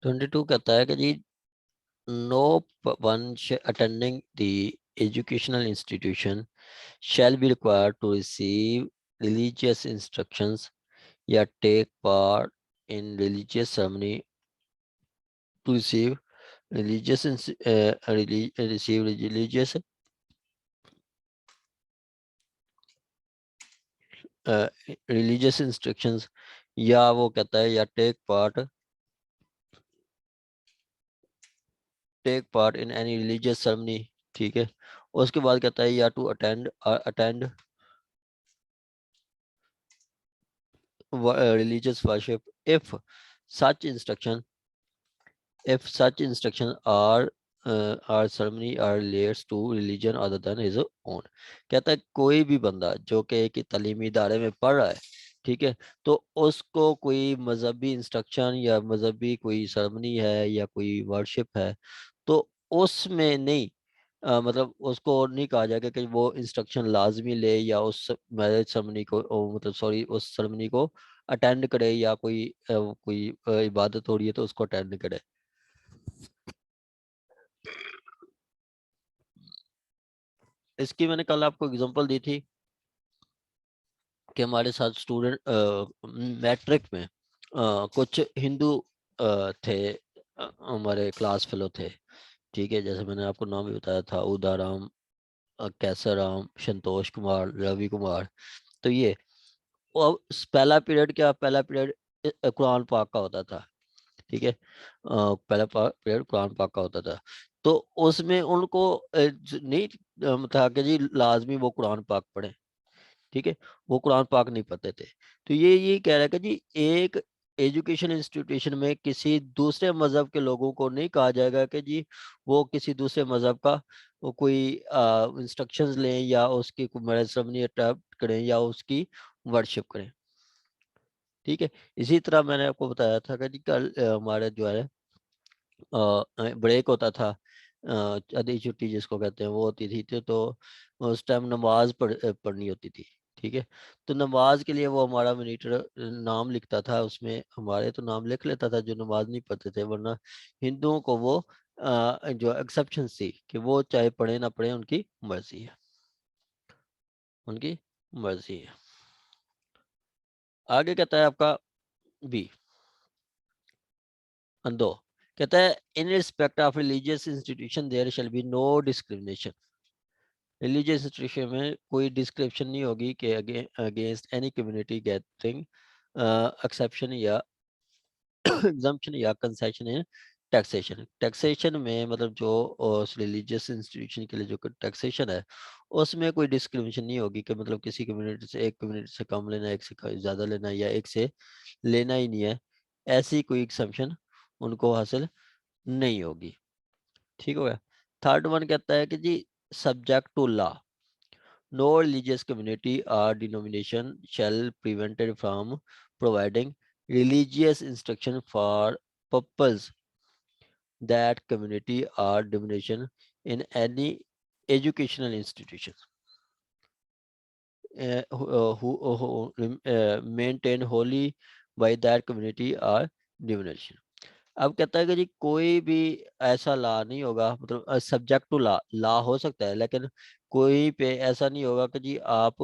22 कहता है कि जी no one attending the educational institution shall be required to receive religious instructions या take part in religious ceremony to receive receive religious religious instructions, या वो कहता है या take part in any religious ceremony. ठीक है, उसके बाद कहता है या to attend religious worship such instruction if such instruction are ceremony are relates to religion other than his own। कहता है कोई भी बंदा जो कि एक तालीमी इदारे में पढ़ रहा है, ठीक है, तो उसको कोई मजहबी इंस्ट्रक्शन या मजहबी कोई सेरेमनी है या कोई वर्शिप है, तो उसमें नहीं मतलब उसको नहीं कहा जाएगा कि वो इंस्ट्रक्शन लाजमी ले या उस मैरिज सेरेमनी को मतलब सॉरी उस सेरेमनी को अटेंड करे या कोई इबादत हो रही है तो उसको अटेंड करे। इसकी मैंने कल आपको एग्जांपल दी थी कि हमारे साथ स्टूडेंट मैट्रिक में कुछ हिंदू थे, हमारे क्लास फेलो थे। ठीक है, जैसे मैंने आपको नाम भी बताया था, उदाराम, कैसाराम, संतोष कुमार, रवि कुमार। तो ये अब पहला पीरियड कुरान पाक का होता था। ठीक है, पहला पीरियड कुरान पाक का होता था। तो उसमें उनको नहीं था कि जी लाजमी वो कुरान पाक पढ़े। ठीक है, वो कुरान पाक नहीं पढ़ते थे। तो ये कह रहा है कि जी एक एजुकेशन इंस्टीट्यूशन में किसी दूसरे मजहब के लोगों को नहीं कहा जाएगा कि जी वो किसी दूसरे मजहब का वो कोई इंस्ट्रक्शंस लें या उसकी कोई मैरिज सेरेमनी अडॉप्ट करें या उसकी वर्शिप करें। ठीक है, इसी तरह मैंने आपको बताया था कि जी कल हमारे जो है ब्रेक होता था, आधी छुट्टी जिसको कहते हैं वो होती थी, तो उस टाइम नमाज पढ़नी होती थी। ठीक है, तो नमाज के लिए वो हमारा मॉनिटर नाम लिखता था, उसमें हमारे तो नाम लिख लेता था जो नमाज नहीं पढ़ते थे, वरना हिंदुओं को वो जो एक्सेप्शन थी कि वो चाहे पढ़े ना पढ़े उनकी मर्जी है, उनकी मर्जी है। आगे कहता है आपका बी दो, कहता है in respect of religious institution there shall be no discrimination. Religious institution में कोई डिस्क्रिप्शन नहीं होगी कि against any community gathering exception या एग्जम्पशन या कंसेशन है टैक्सेशन। टैक्सेशन में मतलब जो उस रिलीजियस इंस्टीट्यूशन के लिए जो टैक्सेशन है उसमें कोई डिस्क्रिमिनेशन नहीं होगी कि मतलब किसी कम्युनिटी से एक कम्युनिटी से कम लेना है, एक से ज़्यादा लेना है या एक से लेना ही नहीं है, ऐसी कोई एक्सेप्शन उनको हासिल नहीं होगी। ठीक हो गया। थर्ड वन कहता है कि जी subject to law no religious community or denomination shall prevented from providing religious instruction for purpose that community or denomination in any educational institution who maintain wholly by that community or denomination। अब कहता है कि जी कोई भी ऐसा law नहीं होगा, मतलब सब्जेक्ट टू लॉ, लॉ हो सकता है लेकिन कोई पे ऐसा नहीं होगा कि जी आप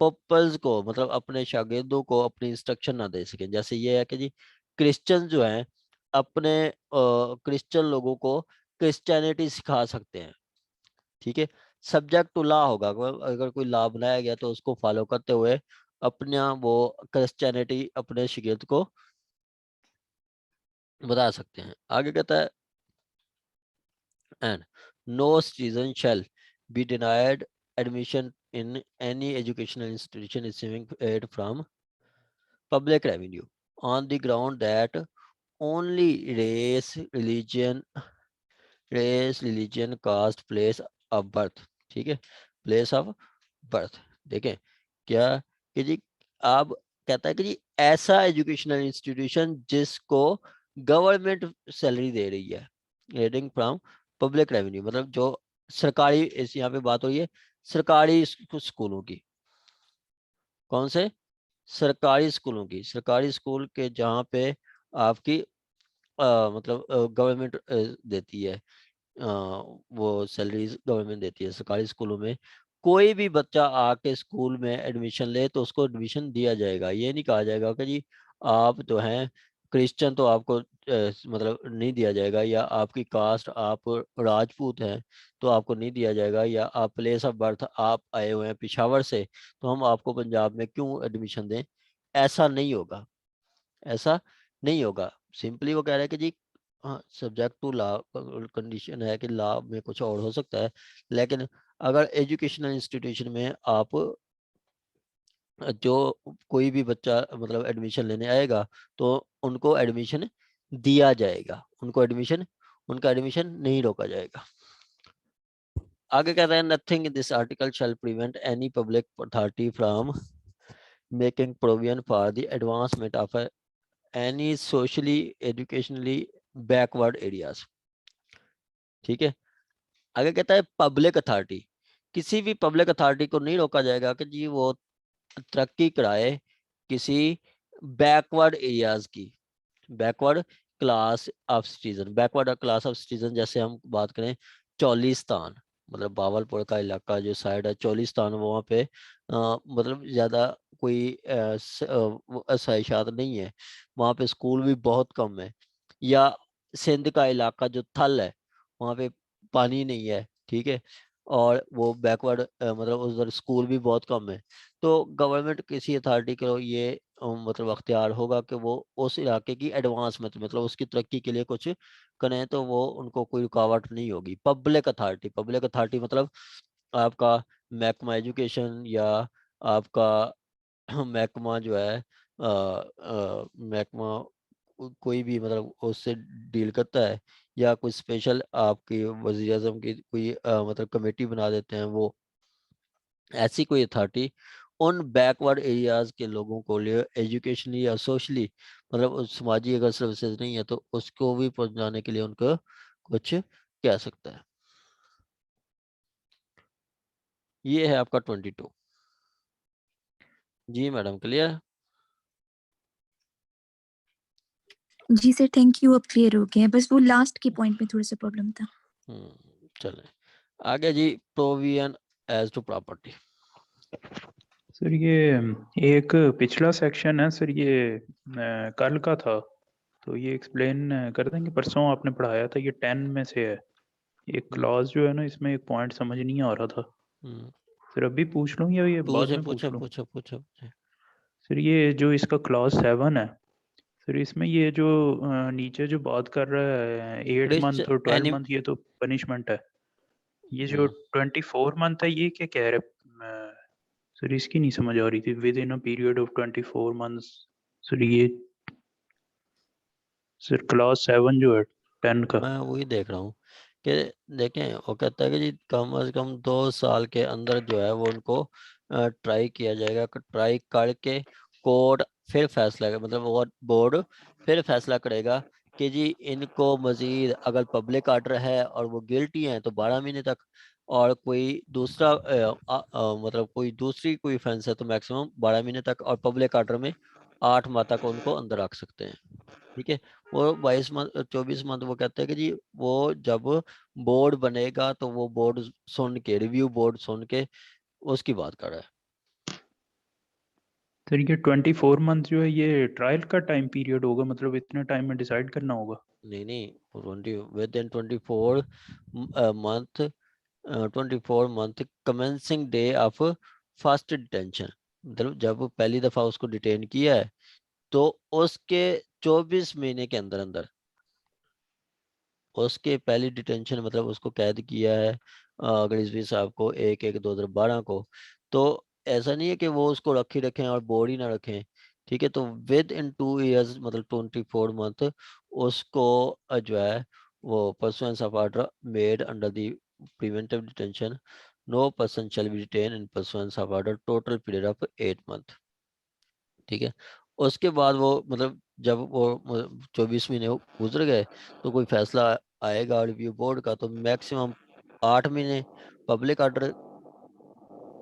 पर्पल्स को मतलब अपने शागिर्दों को अपनी इंस्ट्रक्शन ना दे सकें। जैसे ये है कि जी क्रिश्चियन जो हैं अपने क्रिश्चियन लोगों को क्रिश्चियनिटी सिखा सकते हैं। ठीक है, सब्जेक्ट टू लॉ होगा, अगर कोई लॉ बनाया गया तो उसको फॉलो करते हुए अपना वो क्रिश्चियनिटी अपने शागिर्द को बता सकते हैं। आगे कहता है and no citizen shall be denied admission in any educational institution receiving aid from public revenue on the ground that only religion, caste, place of birth। ठीक है, प्लेस ऑफ बर्थ। देखें क्या कि जी आप कहता है कि जी ऐसा एजुकेशनल इंस्टीट्यूशन जिसको गवर्नमेंट सैलरी दे रही है, रेडिंग फ्रॉम पब्लिक रेवेन्यू, मतलब जो सरकारी, इस यहाँ पे बात हो रही है सरकारी स्कूलों की। कौन से? सरकारी स्कूलों की, सरकारी स्कूल के जहाँ पे आपकी मतलब गवर्नमेंट देती है, वो सैलरीज गवर्नमेंट देती है सरकारी स्कूलों में। कोई भी बच्चा आके स्कूल में एडमिशन ले तो उसको एडमिशन दिया जाएगा। ये नहीं कहा जाएगा कि जी आप तो हैं क्रिश्चियन तो आपको मतलब नहीं दिया जाएगा, या आपकी कास्ट आप राजपूत हैं तो आपको नहीं दिया जाएगा, या आप प्लेस ऑफ बर्थ आप आए हुए हैं पिशावर से तो हम आपको पंजाब में क्यों एडमिशन दें। ऐसा नहीं होगा, ऐसा नहीं होगा। सिंपली वो कह रहे हैं कि जी हाँ सब्जेक्ट टू लॉ कंडीशन है कि लॉ में कुछ और हो सकता है, लेकिन अगर एजुकेशनल इंस्टीट्यूशन में आप जो कोई भी बच्चा मतलब एडमिशन लेने आएगा तो उनको एडमिशन दिया जाएगा, उनका एडमिशन नहीं रोका जाएगा। आगे कह रहे हैं nothing in this article shall prevent any public authority from making provision for the advancement of any socially educationally backward areas. ठीक है, आगे कहता है पब्लिक अथॉरिटी, किसी भी पब्लिक अथॉरिटी को नहीं रोका जाएगा कि जी वो तरक्की कराए किसी बैकवर्ड एरियाज की, backward class of citizen. Backward class of citizen जैसे हम बात करें चौलिस्तान, मतलब बावलपुर का इलाका जो साइड है चौलिस्तान, वहाँ पे मतलब ज़्यादा कोई आसाइशात नहीं है, वहाँ पे स्कूल भी बहुत कम है। या सिंध का इलाका जो थल है वहाँ पे पानी नहीं है, ठीक है, और वो बैकवर्ड मतलब उधर स्कूल भी बहुत कम है। तो गवर्नमेंट किसी अथॉरिटी को ये मतलब अख्तियार होगा कि वो उस इलाके की एडवांसमेंट मतलब उसकी तरक्की के लिए कुछ करें, तो वो उनको कोई रुकावट नहीं होगी। पब्लिक अथॉरिटी मतलब आपका महकमा एजुकेशन या आपका महकमा जो है महकमा कोई भी मतलब उससे डील करता है, या कोई स्पेशल आपकी वज़ीर आज़म की कोई मतलब कमेटी बना देते हैं, वो ऐसी कोई अथॉरिटी उन बैकवर्ड एरियाज के लोगों को लिए एजुकेशनली या सोशली मतलब समाजी अगर सर्विसेज नहीं है तो उसको भी पहुंचाने के लिए उनको कुछ कह सकता है। ये है आपका 22। जी मैडम क्लियर? जी सर थैंक यू, अब क्लियर हो गया है, बस वो लास्ट के पॉइंट में थोड़ा सा प्रॉब्लम था। चलें आगे जी, provision as to property. Sir ये एक पिछला सेक्शन है सर, ये कल का था, तो ये एक्सप्लेन कर देंगे? परसों आपने पढ़ाया था, ये 10 में से है एक क्लॉज जो है ना, इसमें एक पॉइंट समझ नहीं आ रहा था सर, अभी पूछ लूँ या ये बाद में पूछ लूँ? पूछो। सर ये जो इसका क्लॉज 7 है सर, इसमें ये जो नीचे जो बात कर रहा है 8 मंथ और 12 मंथ, ये तो पनिशमेंट है। ये जो 24 मंथ है ये क्या कह रहे हैं सर? इसकी नहीं समझ आ रही थी, with in a period of 24 months. Sir ये सर क्लास 7 जो है 10 का, मैं वही देख रहा हूँ कि देखें वो कहता है कि जी कम से कम 2 साल के अंदर जो है वो उनको ट्राई किया जाएगा, ट्राई करके कोर्ट फिर फैसला मतलब वो बोर्ड फिर फैसला करेगा कि जी इनको मजीद अगर पब्लिक आर्डर है और वो गिल्टी हैं तो 12 महीने तक, और कोई दूसरा मतलब कोई दूसरी कोई ऑफेंस है तो मैक्सिमम 12 महीने तक, और पब्लिक आर्डर में 8 माह तक उनको अंदर रख सकते हैं। ठीक है, वो 22 मंथ 24 मंथ वो कहते हैं कि जी वो जब बोर्ड बनेगा तो वो बोर्ड सुन के रिव्यू बोर्ड सुन के उसकी बात कर रहा है। सर ये 24 मंथ जो है ये ट्रायल का टाइम पीरियड होगा, मतलब इतने टाइम में डिसाइड करना होगा? नहीं 20 with in 24 month 24 month commencing day of first detention, मतलब जब पहली दफा उसको डिटेन किया है तो उसके 24 महीने के अंदर अंदर उसके पहली डिटेंशन मतलब उसको कैद किया है अगर रिजवी साहब को 1/1/2012 को, तो ऐसा नहीं है कि वो उसको रखे रखें और बोर्ड ही ना रखें। ठीक है, तो विद इन 2 इयर्स मतलब 24 मंथ उसको जो है वो pursuance of order made under the preventive detention, no person shall be detain in pursuance of order total period of 8 month. ठीक है, उसके बाद वो मतलब जब वो 24 महीने गुजर गए तो कोई फैसला आएगा रिव्यू बोर्ड का, तो मैक्सिमम 8 महीने पब्लिक ऑर्डर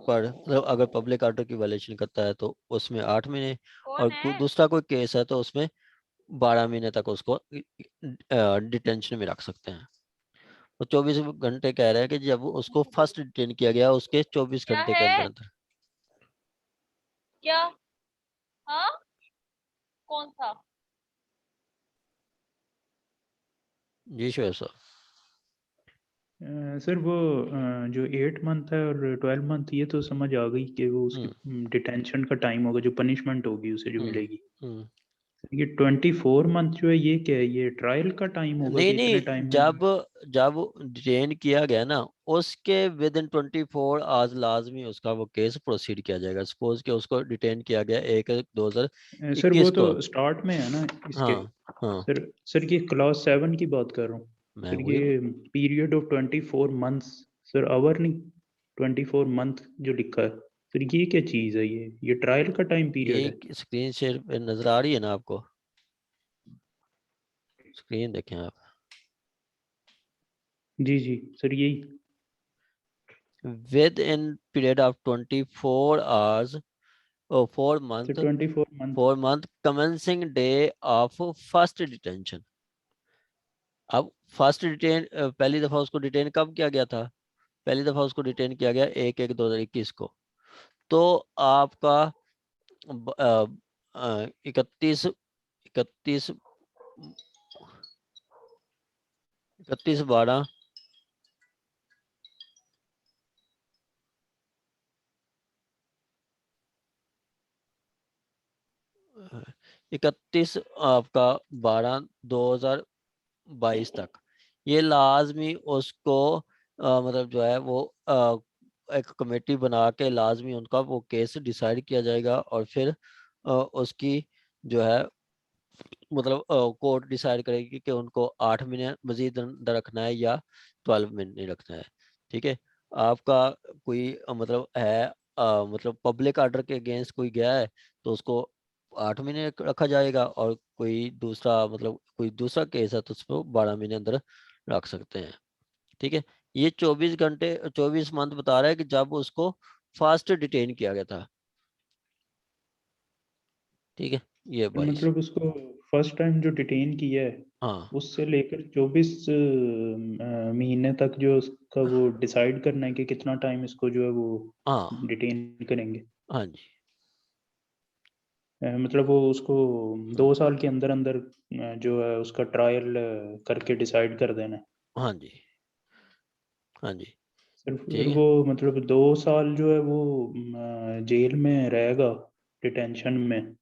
पर, मतलब अगर पब्लिक ऑर्डर की वायलेशन करता है तो उसमें 8 महीने, और दूसरा कोई केस है तो उसमें 12 महीने तक उसको डिटेंशन में रख सकते हैं। तो 24 घंटे कह रहे हैं कि जब उसको फर्स्ट डिटेन किया गया उसके 24 क्या घंटे के है? अंदर अंदर। क्या? हाँ, कौन सा? जी शोएब सर। सर वो जो 8 मंथ है और 12 मंथ ये तो समझ आ गई कि वो उसकी डिटेंशन का टाइम होगा जो पनिशमेंट होगी उसे जो मिलेगी। ये 24 मंथ जो है ये क्या है, ये ट्रायल का टाइम होगा नहीं कि इतने नहीं, टाइम में जब डिटेन किया गया ना उसके विद इन 24 आवर्स लाजमी उसका वो केस प्रोसीड किया जाएगा। सपोज कि उसको डिटेन किया गया 1/1/2021 सर वो तो को। स्टार्ट में है ना इसके। हाँ हाँ, सर ये क्लास 7 की बात कर रहा हूँ। मैं सर वही ये period of 24 months, sir hour नहीं 24 मंथ जो लिखा है सर ये क्या चीज़ है, ये ट्रायल का टाइम पीरियड है। ये स्क्रीन शेयर पे नजर आ रही है ना आपको? स्क्रीन देखें आप। जी जी सर यही। With in period of 24 hours 4 sir month 24 month 4 month commencing day of first detention. अब फर्स्ट डिटेन पहली दफा उसको डिटेन कब किया गया था? पहली दफा उसको डिटेन किया गया 1/1/2021 को। तो आपका 31 31 31/12 31 आपका 12/2022 तक ये लाजमी उसको मतलब जो है वो एक कमेटी बना के लाजमी उनका वो केस डिसाइड किया जाएगा और फिर उसकी जो है मतलब कोर्ट डिसाइड करेगी कि उनको 8 महीने मजीद अंदर रखना है या 12 महीने रखना है। ठीक है। आपका कोई मतलब है मतलब पब्लिक ऑर्डर के अगेंस्ट कोई गया है तो उसको 8 महीने रखा जाएगा, और कोई दूसरा मतलब कोई दूसरा केस है तो उसको 12 महीने अंदर रख सकते हैं। ठीक है। ये 24 घंटे 24 मंथ बता रहा है कि जब उसको फर्स्ट डिटेन किया गया था। ठीक है, ये 22। मतलब उसको फर्स्ट टाइम जो डिटेन किया है हाँ उससे लेकर 24 महीने तक जो उसका वो डिसाइड करना है कि कितना टाइम इसको जो है वो हाँ डिटेन करेंगे। हाँ जी मतलब वो उसको 2 साल के अंदर अंदर जो है उसका ट्रायल करके डिसाइड कर देना है। हाँ जी हाँ जी। सिर्फ फिर ठीक है। वो मतलब 2 साल जो है वो जेल में रहेगा डिटेंशन में।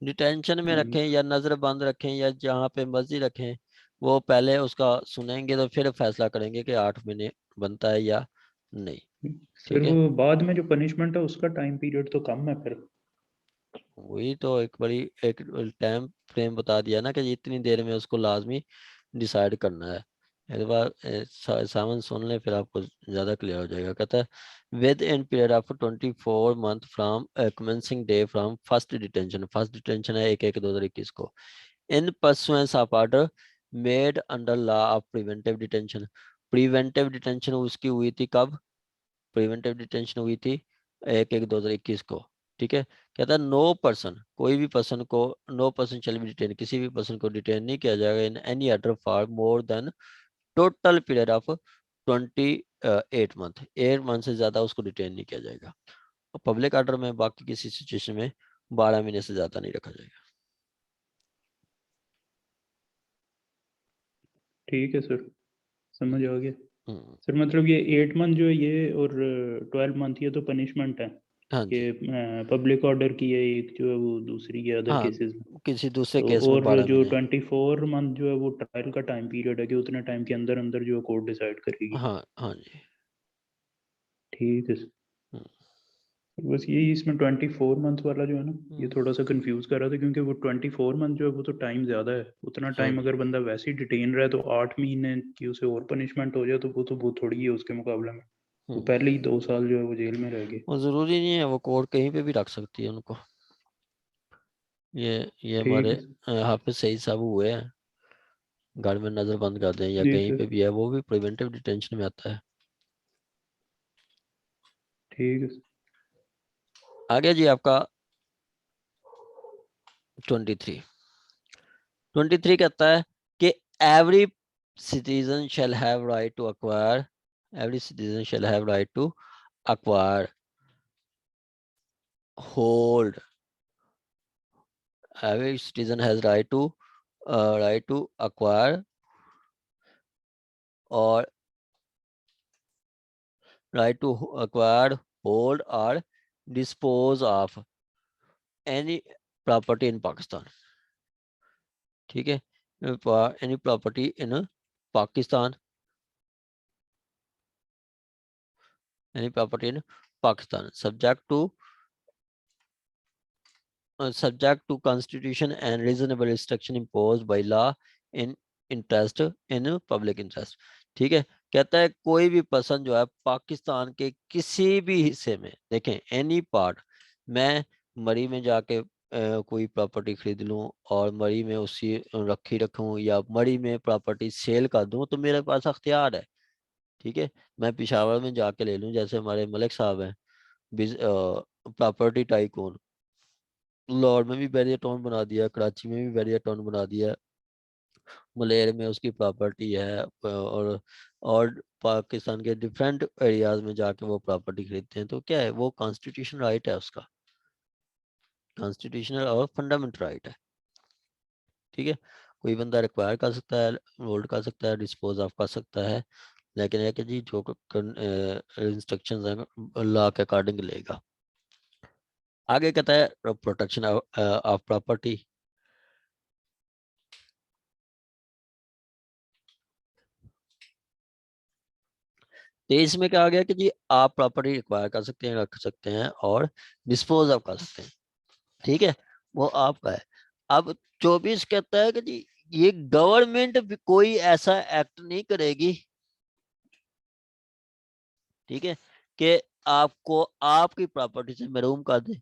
डिटेंशन में हम्म, रखें या नजर बंद रखें या जहाँ पे मर्जी रखें, वो पहले उसका सुनेंगे तो फिर फैसला करेंगे कि 8 महीने बनता है या नहीं। फिर ठीक है। वो बाद में जो पनिशमेंट है उसका टाइम पीरियड तो कम है फिर। वही तो एक बड़ी एक टाइम फ्रेम बता दिया ना कि इतनी देर में उसको लाजमी डिसाइड करना है। एक बार सामान सुन लें फिर आपको ज़्यादा क्लियर हो जाएगा। कहता है with in period of 24 month from commencing day from first detention. First detention है 1/1/2021 को। इन pursuance of order made under law of preventive detention. Preventive detention उसकी हुई थी कब? प्रिवेंटिव डिटेंशन हुई थी 1/1/2021 को। ठीक है। कहता है नो पर्सन, कोई भी पर्सन को, no person shall be detain, किसी भी पर्सन को डिटेन नहीं किया जाएगा in any order for more than total period of 28 month. 8 month से ज्यादा उसको डिटेन नहीं किया जाएगा। और पब्लिक ऑर्डर में बाकी किसी सिचुएशन में 12 महीने से ज्यादा नहीं रखा जाएगा। ठीक है सर, समझ आ गया। हम्म, सर मतलब ये 8 मंथ जो है ये और 12 मंथ ये तो पनिशमेंट है हाँ कि जी। पब्लिक ऑर्डर की है एक जो है वो दूसरी के अदर हाँ, केसेस में। किसी दूसरे तो केस में और 12 जो महीने 24 मंथ जो है वो ट्रायल का टाइम पीरियड है कि उतने टाइम के अंदर अंदर जो है कोर्ट डिसाइड करेगी। हाँ हाँ जी। ठीक है सर। हम्म, बस यही इसमें 24 मंथ वाला जो है ना ये हम्म, थोड़ा सा कंफ्यूज कर रहा था क्योंकि वो 24 मंथ जो है वो तो टाइम ज़्यादा है। उतना हाँ टाइम जी। अगर बंदा वैसे ही डिटेन रहे तो 8 महीने की उसे और पनिशमेंट हो जाए तो वो थोड़ी है उसके मुकाबले में। वो हम्म, पहले ही 2 साल जो है वो जेल में रह गए। वो जरूरी नहीं है, वो कोर्ट कहीं पे भी रख सकती है उनको। ये ठीक हमारे है सर। हाफिज सईद साहब हुए हैं, घर में नजर बंद कर दें या जी कहीं सर। पे भी है, वो भी प्रिवेंटिव डिटेंशन में आता है। ठीक है सर। आगे जी आपका 23। 23 कहता है कि every citizen shall have right to acquire, every citizen shall have right to acquire, hold, every citizen has right to acquire or right to acquire, hold or dispose of any property in Pakistan. ठीक है, any property in Pakistan, any property in Pakistan, subject to constitution and reasonable restriction imposed by law in interest in public interest. ठीक है, कहता है कोई भी person जो है पाकिस्तान के किसी भी हिस्से में, देखें एनी पार्ट, मैं मरी में जाके कोई प्रॉपर्टी खरीद लूं और मरी में उसी रखूं या मरी में प्रॉपर्टी सेल कर दूं तो मेरे पास अख्तियार है। ठीक है, मैं पिशावर में जाके ले लूं, जैसे हमारे मलिक साहब हैं प्रॉपर्टी टाइकून, लाहौर में भी बैरियर टाउन बना दिया, कराची में भी बैरियर टाउन बना दिया, मलेर में उसकी प्रॉपर्टी है और पाकिस्तान के डिफरेंट एरियाज में जाके वो प्रॉपर्टी खरीदते हैं। तो क्या है, वो कॉन्स्टिट्यूशनल राइट है, उसका कॉन्स्टिट्यूशनल और फंडामेंटल राइट है। ठीक है, कोई बंदा रिक्वायर कर सकता है, होल्ड कर सकता है, डिस्पोज ऑफ कर सकता है, लेकिन है कि जी जो इंस्ट्रक्शंस हैं लॉ के अकॉर्डिंग लेगा। आगे कहता है प्रोटेक्शन ऑफ प्रॉपर्टी। तो इसमें क्या आ गया कि जी आप प्रॉपर्टी रिक्वायर कर सकते हैं, रख सकते हैं और डिस्पोज ऑफ कर सकते हैं। ठीक है, वो आपका है। अब 24 कहता है कि जी ये गवर्नमेंट भी कोई ऐसा एक्ट नहीं करेगी, ठीक है, कि आपको आपकी प्रॉपर्टी से महरूम कर दे।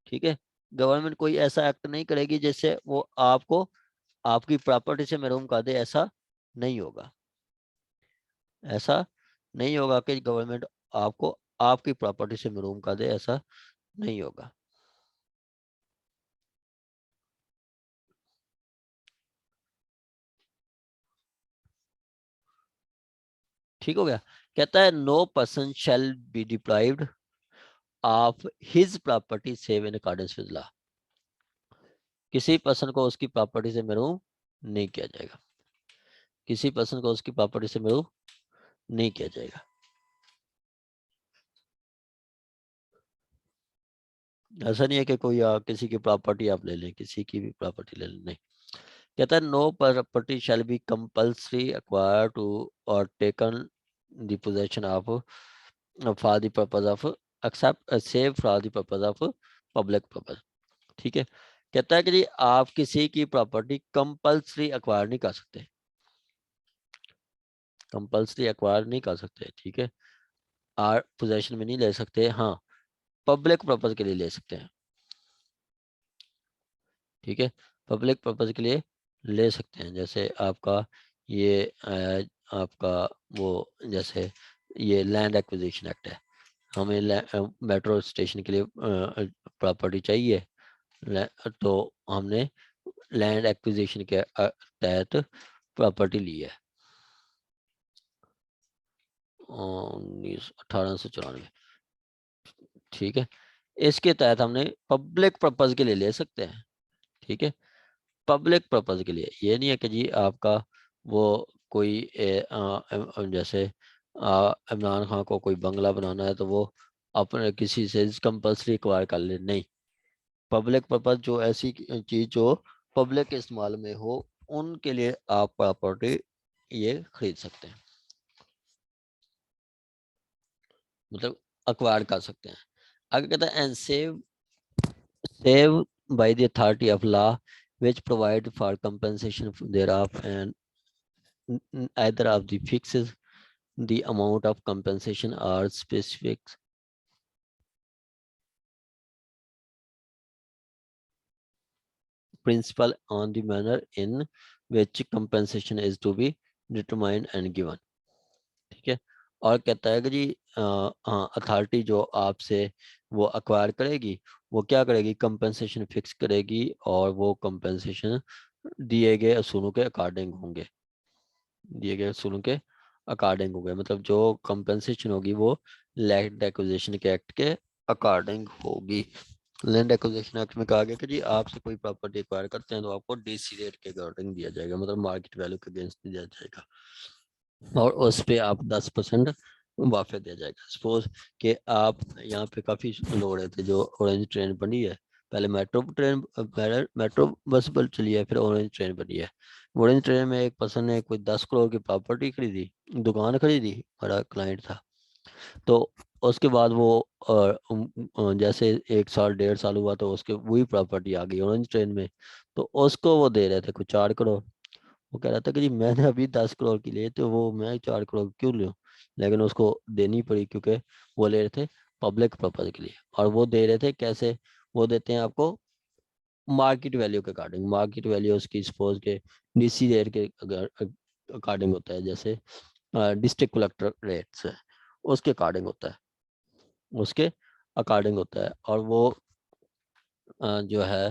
ठीक है, गवर्नमेंट कोई ऐसा एक्ट नहीं करेगी जिससे वो आपको आपकी प्रॉपर्टी से महरूम कर दे, ऐसा नहीं होगा। ऐसा नहीं होगा कि गवर्नमेंट आपको आपकी प्रॉपर्टी से महरूम कर दे, ऐसा नहीं होगा। ठीक हो गया। कहता है no person shall be deprived of his property save in accordance with law. किसी पर्सन को उसकी प्रॉपर्टी से महरूम नहीं किया जाएगा, किसी पर्सन को उसकी प्रॉपर्टी से महरूम नहीं किया जाएगा। ऐसा नहीं है कि कोई किसी की प्रॉपर्टी आप ले लें, किसी की भी प्रॉपर्टी ले लें, नहीं। कहता है no property shall be compulsory acquire to और taken the possession of for the purpose of except save for the purpose of public purpose. ठीक है, कहता है कि जी आप किसी की प्रॉपर्टी कंपल्सरी एक्वायर नहीं कर सकते, कंपल्सरी एक्वायर नहीं कर सकते। ठीक है, आर पोजेशन में नहीं ले सकते, हाँ पब्लिक पर्पस के लिए ले सकते हैं। ठीक है, पब्लिक पर्पस के लिए ले सकते हैं। जैसे आपका ये आपका वो जैसे ये लैंड एक्विजिशन एक्ट है, हमें मेट्रो स्टेशन के लिए प्रॉपर्टी चाहिए, तो हमने लैंड एक्विजिशन के तहत प्रॉपर्टी ली है 1894। ठीक है, इसके तहत हमने पब्लिक पर्पस के लिए ले सकते हैं। ठीक है, पब्लिक पर्पस के लिए, ये नहीं है कि जी आपका वो कोई जैसे इमरान खान को कोई बंगला बनाना है तो वो अपने किसी से कंपल्सरी एक्वायर कर ले, नहीं। पब्लिक पर्पस जो ऐसी चीज जो पब्लिक के इस्तेमाल में हो, उनके लिए आप प्रॉपर्टी ये खरीद सकते हैं, मतलब एक्वायर कर सकते हैं। आगे कहता है and save by the authority of law which provide for compensation thereof and either of the fixes the amount of compensation or specific principle on the manner in which compensation is to be determined and given। ठीक है, और कहता है कि जी हाँ authority जो आपसे वो अक्वायर करेगी वो क्या करेगी, कंपनसेशन फिक्स करेगी और वो कंपनसेशन दिए गए असूलों के अकॉर्डिंग होंगे, दिए गए असूलों के अकॉर्डिंग होंगे। मतलब जो कंपनसेशन होगी वो लैंड एक्विजिशन के एक्ट के अकॉर्डिंग होगी। लैंड एक्विजिशन एक्ट में कहा गया कि जी आपसे कोई प्रॉपर्टी एक्वायर करते हैं तो आपको डीसी रेट के अकॉर्डिंग दिया जाएगा, मतलब मार्केट वैल्यू के अगेंस्ट दिया जाएगा, और उस पे आप 10% मुआवजा दिया जाएगा। सपोज कि आप यहाँ पे काफ़ी लोग रहे थे जो ऑरेंज ट्रेन बनी है, पहले मेट्रो बस पर चली है, फिर ऑरेंज ट्रेन बनी है। ऑरेंज ट्रेन में एक पर्सन ने कोई 10 करोड़ की प्रॉपर्टी खरीदी, दुकान खरीदी, बड़ा क्लाइंट था। तो उसके बाद वो जैसे 1 साल 1.5 साल हुआ तो उसके वही प्रॉपर्टी आ गई ऑरेंज ट्रेन में, तो उसको वो दे रहे थे कुछ 4 करोड़। वो कह रहा था कि जी मैंने अभी 10 करोड़ की लिए तो वो मैं 4 करोड़ क्यों लूँ, लेकिन उसको देनी पड़ी क्योंकि वो ले रहे थे पब्लिक पर्पज के लिए। और वो दे रहे थे कैसे, वो देते हैं आपको मार्केट वैल्यू के अकॉर्डिंग। मार्केट वैल्यू उसकी सपोज के डीसी रेट के अकॉर्डिंग होता है, जैसे डिस्ट्रिक्ट कलेक्टर रेट्स है उसके अकॉर्डिंग होता है, उसके अकॉर्डिंग होता है। और वो जो है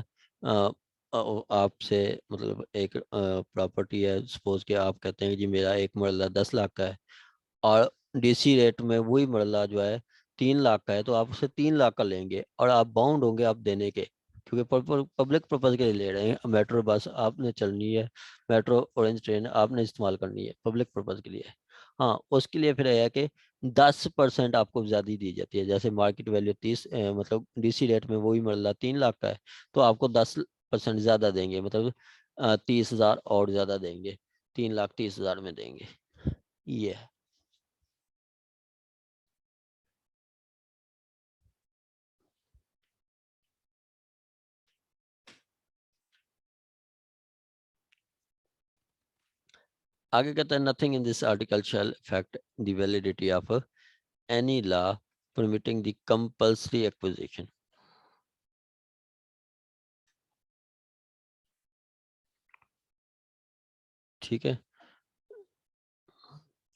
आपसे मतलब एक प्रॉपर्टी है, सपोज कि आप कहते हैं कि जी मेरा एक मरला 10 लाख का है और डीसी रेट में वही मरला जो है 3 लाख का है, तो आप उसे 3 लाख का लेंगे और आप बाउंड होंगे आप देने के, क्योंकि पब्लिक पर्पज के लिए ले रहे हैं। मेट्रो बस आपने चलनी है, मेट्रो ऑरेंज ट्रेन आपने इस्तेमाल करनी है पब्लिक पर्पज के लिए। हाँ, उसके लिए फिर है कि 10% आपको ज़्यादा दी जाती है। जैसे मार्केट वैल्यू 30 मतलब डीसी रेट में वही मरला 3 लाख का है, तो आपको 10% ज़्यादा देंगे, मतलब 30,000 और ज़्यादा देंगे, 3,30,000 में देंगे। ये है। आगे कहता है nothing in this article shall affect the validity of any law permitting the compulsory acquisition. ठीक है,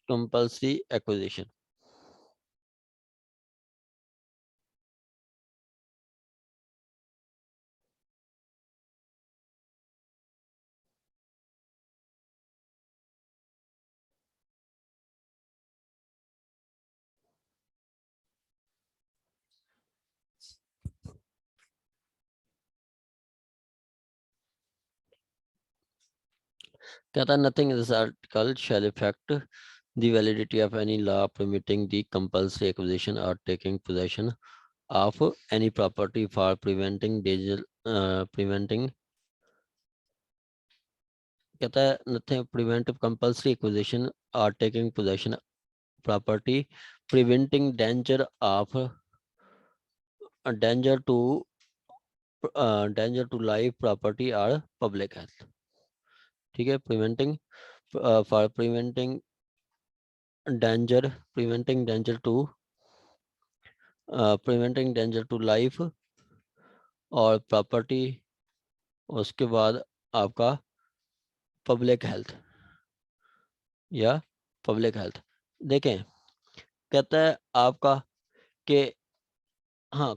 कंपल्सरी एक्विजिशन। कहता है nothing in this article shall affect the validity of any law permitting the compulsory acquisition और taking possession of any property for preventing कहता है nothing prevent compulsory acquisition और taking possession property preventing danger to danger to life, property or public health। ठीक है, preventing for preventing danger to life और property, उसके बाद आपका public health या पब्लिक हेल्थ। देखें, कहता है आपका कि हाँ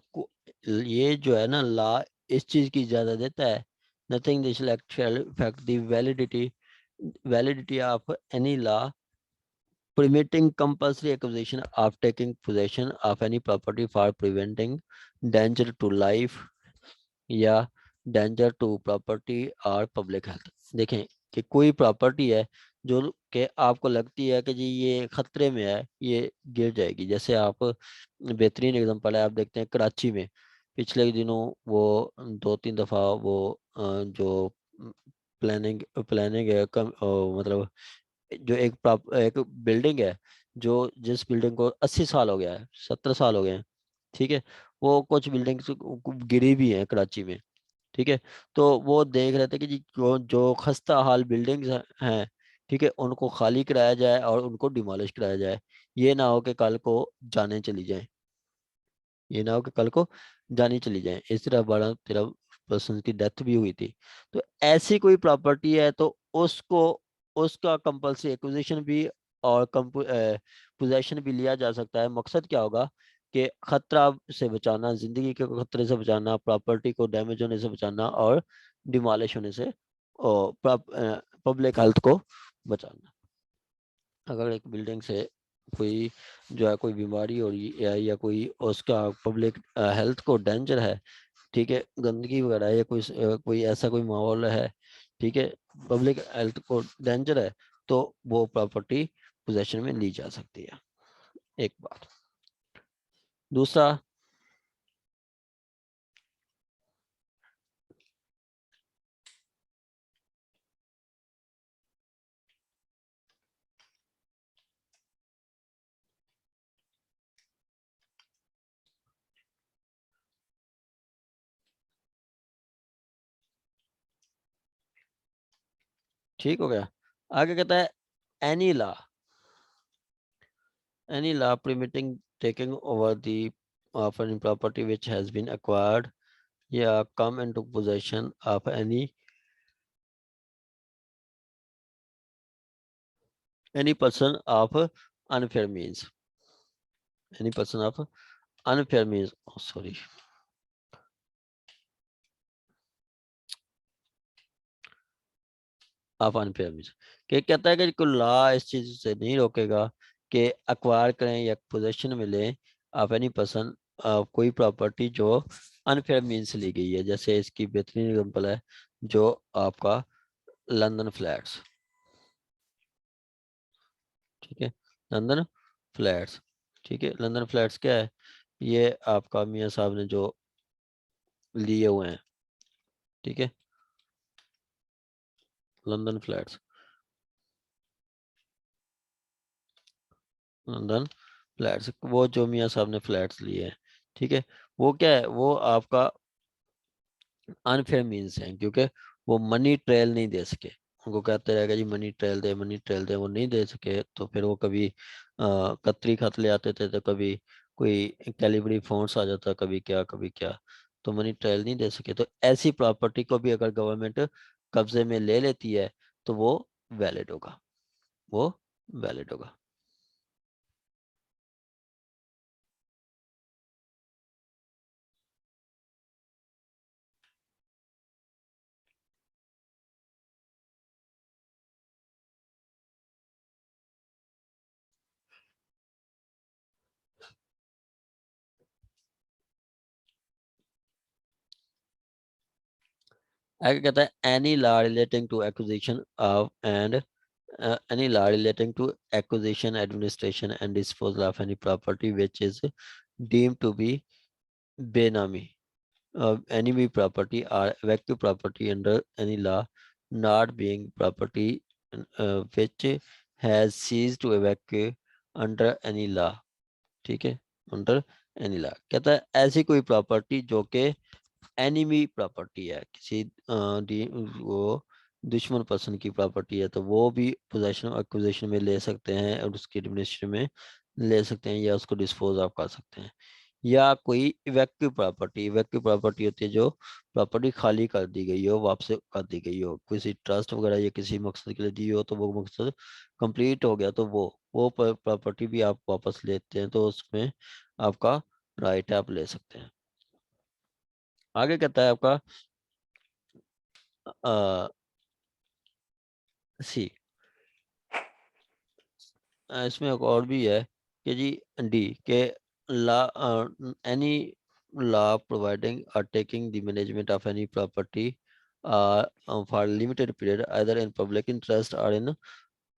ये जो है ना लॉ इस चीज की इजाजत देता है, nothing this shell affect the validity of any law permitting compulsory acquisition of taking possession of any property for preventing danger to life या danger to property और public health। देखें कि कोई प्रॉपर्टी है जो कि आपको लगती है कि जी ये खतरे में है, ये गिर जाएगी। जैसे आप बेहतरीन एग्जांपल है, आप देखते हैं कराची में पिछले दिनों वो 2-3 दफ़ा वो जो प्लानिंग है मतलब जो एक बिल्डिंग है, जो जिस बिल्डिंग को 80 साल हो गया है, 70 साल हो गए हैं, ठीक है, वो कुछ बिल्डिंग्स गिरी भी हैं कराची में। ठीक है, तो वो देख रहे थे कि जी जो खस्ता हाल बिल्डिंग्स हैं, ठीक है, उनको खाली कराया जाए और उनको डिमोलिश कराया जाए। ये ना हो कि कल को जाने चली जाए, ये ना हो कि कल को जानी चली जाए। इस तरह 12-13 पर्सन की डेथ भी हुई थी। तो ऐसी कोई प्रॉपर्टी है तो उसको उसका कंपल्सरी एक्विजिशन भी और पोजेशन भी लिया जा सकता है। मकसद क्या होगा कि खतरा से बचाना, जिंदगी के खतरे से बचाना, प्रॉपर्टी को डैमेज होने से बचाना और डिमोलिश होने से और पब्लिक हेल्थ को बचाना। अगर एक बिल्डिंग से कोई जो है कोई बीमारी हो रही है या कोई उसका पब्लिक हेल्थ को डेंजर है, ठीक है, गंदगी वगैरह या कोई ऐसा कोई माहौल है, ठीक है, पब्लिक हेल्थ को डेंजर है, तो वो प्रॉपर्टी पोजेशन में ली जा सकती है। एक बात। दूसरा, ठीक हो गया। आगे कहता है any law permitting taking over the of any property which has been acquired या come into possession of any person of unfair means, any person of unfair means, oh sorry, of unfair means कि कहता है कि कोई law इस चीज से नहीं रोकेगा कि अक्वायर करें या पोजेशन में लें ऑफ एनी पर्सन कोई प्रॉपर्टी जो अनफेयर मीन से ली गई है। जैसे इसकी बेहतरीन एग्जांपल है जो आपका लंदन फ्लैट्स, ठीक है, लंदन फ्लैट्स, ठीक है, लंदन फ्लैट्स क्या है, ये आपका मियाँ साहब ने जो लिए हुए हैं, ठीक है, लंदन फ्लैट्स, लंदन फ्लैट्स, वो जो मियाँ साहब ने फ्लैट्स लिए हैं, ठीक है, वो क्या है, वो आपका अनफेयर मीन्स है क्योंकि वो मनी ट्रेल नहीं दे सके। उनको कहते रहेगा जी मनी ट्रेल दे, मनी ट्रेल दे, वो नहीं दे सके तो फिर वो कभी कतरी खत ले आते थे, तो कभी कोई कैलिबरी फोन्स आ जाता, कभी क्या कभी क्या, तो मनी ट्रेल नहीं दे सके। तो ऐसी प्रॉपर्टी को भी अगर गवर्नमेंट कब्जे में ले लेती है तो वो वैलिड होगा, वो वैलिड होगा। आगे कहता है any law relating to acquisition of and any law relating to acquisition, administration and disposal of any property which is deemed to be benami, any property or vacant property under any law not being property which has ceased to vacate under any law, ठीक है, under any law। कहता है ऐसी कोई property जो कि enemy property है, किसी वो दुश्मन पर्सन की प्रॉपर्टी है, तो वो भी पोजेशन एक्विजिशन में ले सकते हैं और उसकी एडमिनिस्ट्रेशन में ले सकते हैं या उसको डिस्पोज ऑफ कर सकते हैं। या कोई इवेक्टिव प्रॉपर्टी होती है जो प्रॉपर्टी खाली कर दी गई हो, वापस कर दी गई हो, किसी ट्रस्ट वगैरह या किसी मकसद के लिए दी हो, तो वो मकसद कंप्लीट हो गया तो वो प्रॉपर्टी भी आप वापस लेते हैं, तो उसमें आपका राइट है, आप ले सकते हैं। आगे कहता है आपका सी, इसमें एक और भी है कि जी डी के लॉ एनी लॉ प्रोवाइडिंग और taking the management of any property for limited period either in public interest और इन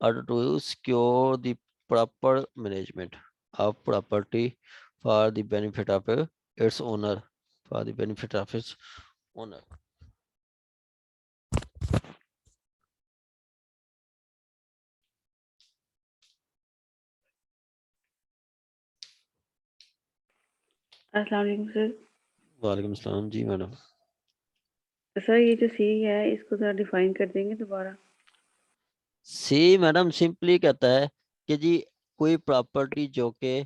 order to secure the proper management of property for the benefit of its owner, for the benefit of its owner। अस्सलाम वालेकुम sir. वालेकुम सलाम जी madam. Sir ये जो सी है इसको जरा डिफाइन कर देंगे दोबारा। सी मैडम सिंपली कहता है कि जी कोई प्रॉपर्टी जो कि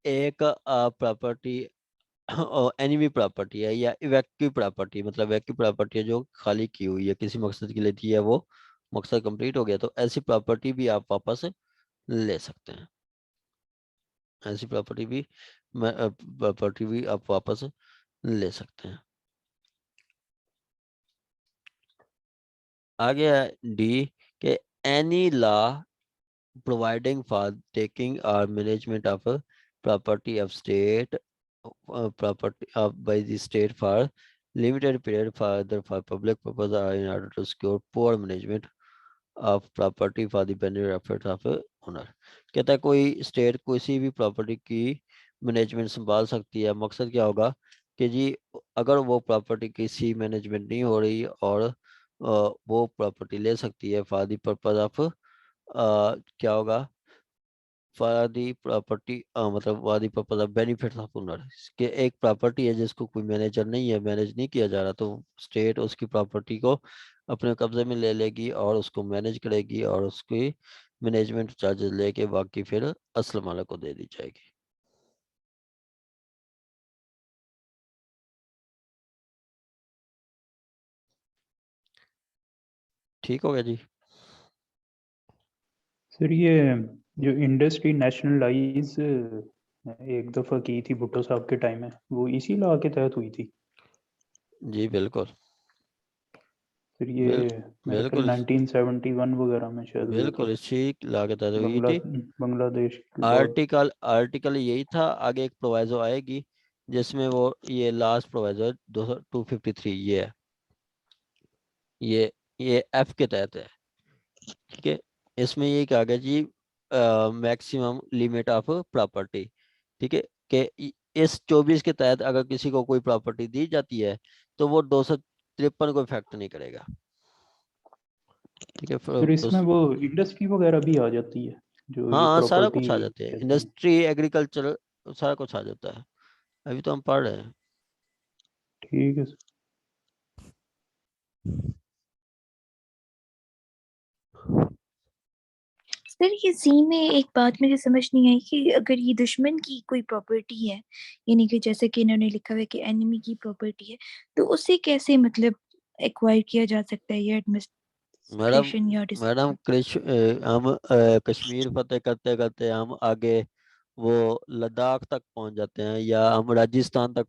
एक प्रॉपर्टी एनी भी प्रॉपर्टी है या इवेक्टिव प्रॉपर्टी, मतलब वैक्टिव प्रॉपर्टी है जो खाली की हुई है, किसी मकसद के लिए दी है, वो मकसद कंप्लीट हो गया, तो ऐसी प्रॉपर्टी भी आप वापस ले सकते हैं, ऐसी प्रॉपर्टी भी प्रॉपर्टी भी आप वापस ले सकते हैं। आगे है डी के any law providing for taking or management of a property of state property by the state for limited period further for public purpose or in order to secure poor management of property for the benefit of a owner। कहता है कोई state किसी भी property की management संभाल सकती है। मकसद क्या होगा कि जी अगर वो प्रॉपर्टी किसी मैनेजमेंट नहीं हो रही और वो प्रॉपर्टी ले सकती है फॉर द पर्पज ऑफ क्या होगा फॉर दी प्रॉपर्टी मतलब for the purpose of benefit of owner. कि एक प्रॉपर्टी है जिसको कोई मैनेजर नहीं है, मैनेज नहीं किया जा रहा, तो स्टेट उसकी प्रॉपर्टी को अपने कब्जे में ले लेगी और उसको मैनेज करेगी और उसकी मैनेजमेंट चार्जेस लेके बाकी फिर असल मालिक को दे दी जाएगी। ठीक हो गया जी। सर ये जो इंडस्ट्री नेशनलाइज एक दफा की थी भुट्टो साहब के टाइम में, वो इसी लॉ के तहत हुई थी? जी बिल्कुल फिर ये मेरे ख्याल बिल्कुल 1971 वगैरह में शायद हुआ था, बिल्कुल इसी लॉ के तहत हुई थी। बांग्लादेश law। आर्टिकल यही था। आगे एक प्रोवाइजो आएगी जिसमें वो ये लास्ट प्रोवाइजो 253 ये है, ये एफ के तहत है। ठीक है, इसमें ये क्या गया जी मैक्सिमम लिमिट ऑफ प्रॉपर्टी। ठीक है कि इस 24 के तहत अगर किसी को कोई प्रॉपर्टी दी जाती है तो वो 253 को इफेक्ट नहीं करेगा। ठीक है फिर इसमें वो इंडस्ट्री वगैरह भी आ जाती है जो ये हाँ सारा प्रॉपर्टी कुछ आ जाते हैं, कहते हैं। इंडस्ट्री एग्रीकल्चर सारा कुछ आ जाता है। अभी तो हम पढ़ रहे हैं। ठीक है सर। सर ये सी में एक बात मुझे समझ नहीं आई कि अगर ये दुश्मन की कोई प्रॉपर्टी है, यानी कि जैसे कि इन्होंने लिखा हुआ है कि एनिमी की प्रॉपर्टी है, तो उसे कैसे मतलब एक्वायर किया जा सकता है ये एडमिनिस्ट्रेशन या मैडम हम कश्मीर फतेह करते करते हम आगे वो लद्दाख तक पहुंच जाते हैं या हम राजस्थान तक